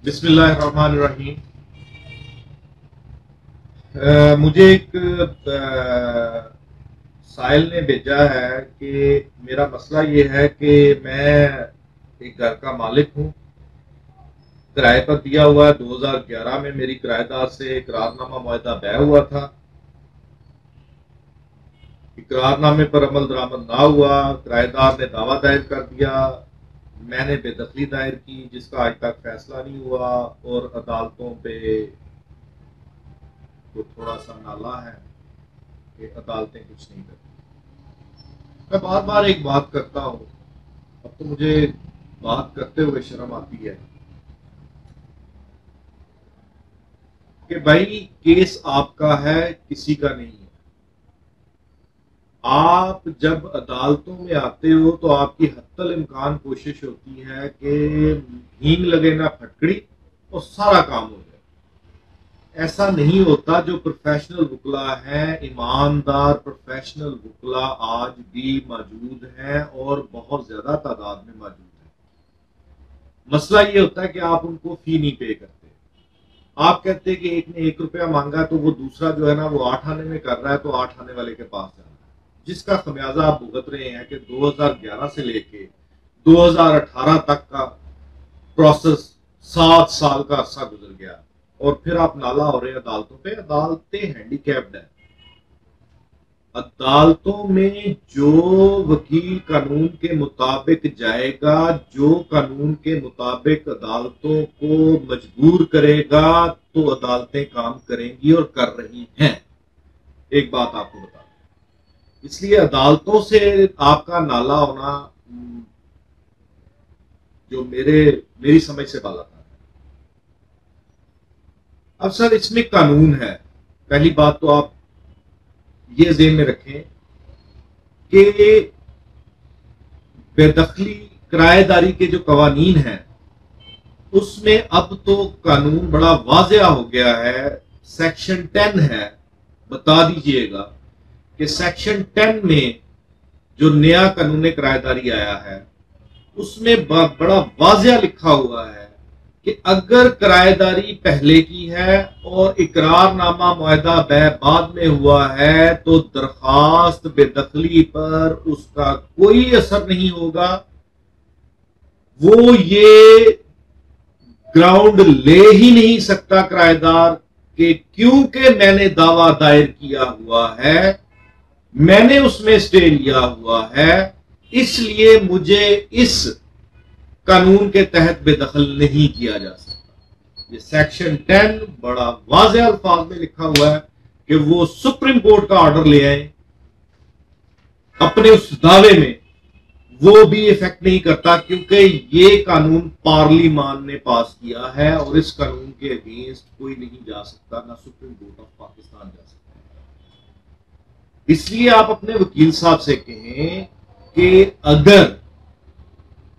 बिस्मिल्लाहिर्रहमानिर्रहीम। मुझे एक साइल ने भेजा है कि मेरा मसला ये है कि मैं एक घर का मालिक हूँ, किराए पर दिया हुआ है। 2011 में मेरी किराएदार से इकरारनामा मुआहदा तय हुआ था। इकरारनामे पर अमल दरामद ना हुआ, किराएदार ने दावा दायर कर दिया, मैंने बेदखली दायर की जिसका आज तक फैसला नहीं हुआ और अदालतों पे तो थोड़ा सा नाला है कि अदालतें कुछ नहीं करती। मैं बार बार एक बात करता हूँ, अब तो मुझे बात करते हुए शर्म आती है कि भाई केस आपका है, किसी का नहीं है। आप जब अदालतों में आते हो तो आपकी हत्तल इम्कान कोशिश होती है कि हींग लगे ना फटकड़ी और सारा काम हो जाए। ऐसा नहीं होता। जो प्रोफेशनल वुकला हैं, ईमानदार प्रोफेशनल वुकला आज भी मौजूद हैं और बहुत ज्यादा तादाद में मौजूद हैं। मसला ये होता है कि आप उनको फी नहीं पे करते। आप कहते हैं कि एक ने 1 रुपया मांगा तो वो दूसरा जो है ना वो 8 आने में कर रहा है, तो 8 आने वाले के पास जाना है, जिसका खमियाजा आप भुगत रहे हैं कि 2011 से लेके 2018 तक का प्रोसेस 7 साल का अरसा गुजर गया और फिर आप नाला हो रहे हैं अदालतों पे। अदालतें हैंडीकैप्ड है। अदालतों में जो वकील कानून के मुताबिक जाएगा, जो कानून के मुताबिक अदालतों को मजबूर करेगा, तो अदालतें काम करेंगी और कर रही हैं। एक बात आपको बता दें, इसलिए अदालतों से आपका नाला होना जो मेरी समझ से बाला था। अब सर इसमें कानून है। पहली बात तो आप ये ज़हन में रखें कि बेदखली किराएदारी के जो कवानीन हैं उसमें अब तो कानून बड़ा वाज़ेह हो गया है। सेक्शन 10 है, बता दीजिएगा कि सेक्शन 10 में जो नया कानून किराएदारी आया है उसमें बड़ा वाज़ेह लिखा हुआ है कि अगर किराएदारी पहले की है और इकरारनामा मुआहदा तय बाद में हुआ है तो दरखास्त बेदखली पर उसका कोई असर नहीं होगा। वो ये ग्राउंड ले ही नहीं सकता किराएदार कि क्योंकि मैंने दावा दायर किया हुआ है, मैंने उसमें स्टे लिया हुआ है, इसलिए मुझे इस कानून के तहत बेदखल नहीं किया जा सकता। ये सेक्शन 10 बड़ा वाज़ेह अल्फाज में लिखा हुआ है कि वो सुप्रीम कोर्ट का ऑर्डर ले आए अपने उस दावे में, वो भी इफेक्ट नहीं करता क्योंकि ये कानून पार्लिमान ने पास किया है और इस कानून के अगेंस्ट कोई नहीं जा सकता, ना सुप्रीम कोर्ट ऑफ पाकिस्तान जा सकता है। इसलिए आप अपने वकील साहब से कहें कि अगर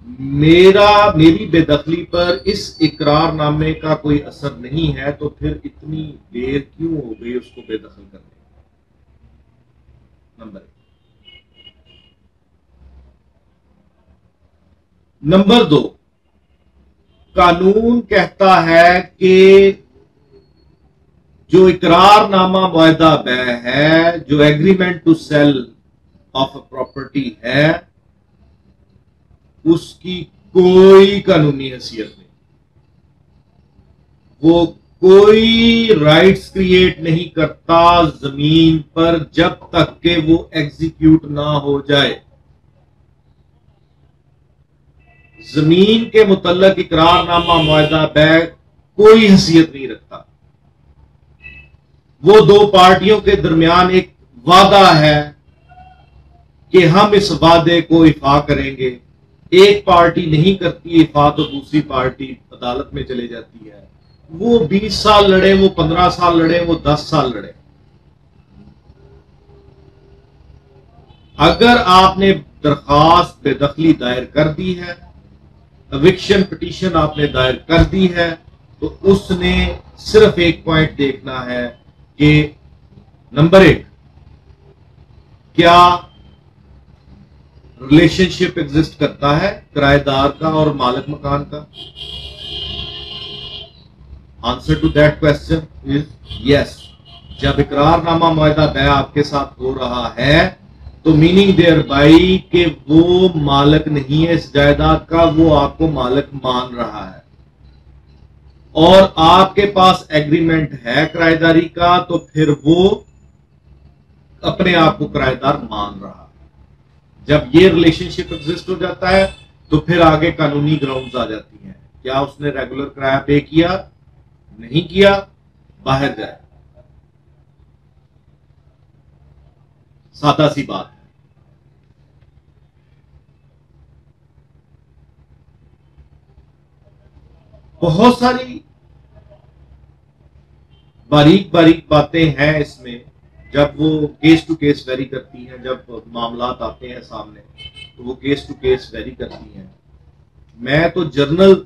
मेरी बेदखली पर इस इकरारनामे का कोई असर नहीं है तो फिर इतनी देर क्यों हो गई उसको बेदखल करने में। नंबर 1। नंबर 2, कानून कहता है कि जो इकरारनामा मुआहदा तय है, जो agreement to sale of a property है, उसकी कोई कानूनी हैसियत नहीं। वो कोई राइट्स क्रिएट नहीं करता जमीन पर जब तक कि वो एग्जीक्यूट ना हो जाए। जमीन के मुतल्लक इकरारनामा मुआहदा तय कोई हैसियत नहीं रखता। वो दो पार्टियों के दरमियान एक वादा है कि हम इस वादे को इफा करेंगे। एक पार्टी नहीं करती इफा तो दूसरी पार्टी अदालत में चले जाती है। वो 20 साल लड़े, वो 15 साल लड़े, वो 10 साल लड़े। अगर आपने दरखास्त बेदखली दायर कर दी है, एविक्शन पिटीशन आपने दायर कर दी है, तो उसने सिर्फ एक पॉइंट देखना है कि नंबर 1, क्या रिलेशनशिप एग्जिस्ट करता है किराएदार का और मालिक मकान का। Answer to that question is yes. जब इकरारनामा मुआहदा बै आपके साथ हो रहा है तो मीनिंग देयर बाई कि वो मालिक नहीं है इस जायदाद का, वो आपको मालिक मान रहा है और आपके पास एग्रीमेंट है किराएदारी का, तो फिर वो अपने आप को किराएदार मान रहा है। जब ये रिलेशनशिप एग्जिस्ट हो जाता है तो फिर आगे कानूनी ग्राउंड्स आ जाती हैं। क्या उसने रेगुलर किराया पे किया, नहीं किया, बाहर जाए, सादा सी बात है। बहुत सारी बारीक बारीक बातें हैं इसमें, जब वो केस टू केस वेरी करती हैं। जब मामला आते हैं सामने तो वो केस टू केस वेरी करती हैं। मैं तो जर्नल,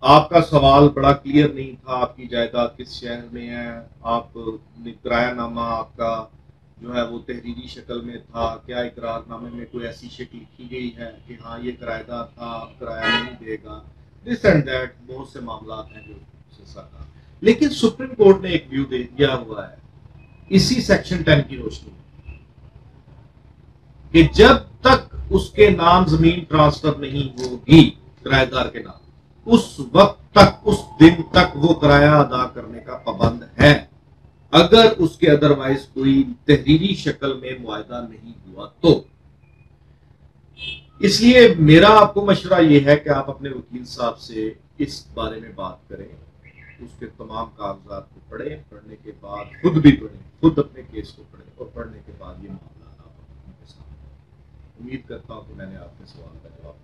आपका सवाल बड़ा क्लियर नहीं था, आपकी जायदाद किस शहर में है, आप किरायानामा आपका जो है वो तहरीरी शक्ल में था, क्या इकरारनामे में कोई ऐसी शिक लिखी गई है कि हाँ ये किराएदार था, अब किराया नहीं देगा, दिस एंड दैट, बहुत से मामला हैं जो सरकार। लेकिन सुप्रीम कोर्ट ने एक व्यू दे दिया हुआ है इसी सेक्शन 10 की रोशनी में कि जब तक उसके नाम जमीन ट्रांसफर नहीं होगी किराएदार के नाम, उस वक्त तक, उस दिन तक वो किराया अदा करने का पाबंद है, अगर उसके अदरवाइज कोई तहरीरी शक्ल में मुआहदा नहीं हुआ तो। इसलिए मेरा आपको मशवरा यह है कि आप अपने वकील साहब से इस बारे में बात करें, उसके तमाम कागजात को पढ़ें, पढ़ने के बाद खुद भी पढ़ें, खुद अपने केस को पढ़ें और पढ़ने के बाद ये मामला आप उनके सामने। उम्मीद करता हूं कि मैंने आपके सवाल का जवाब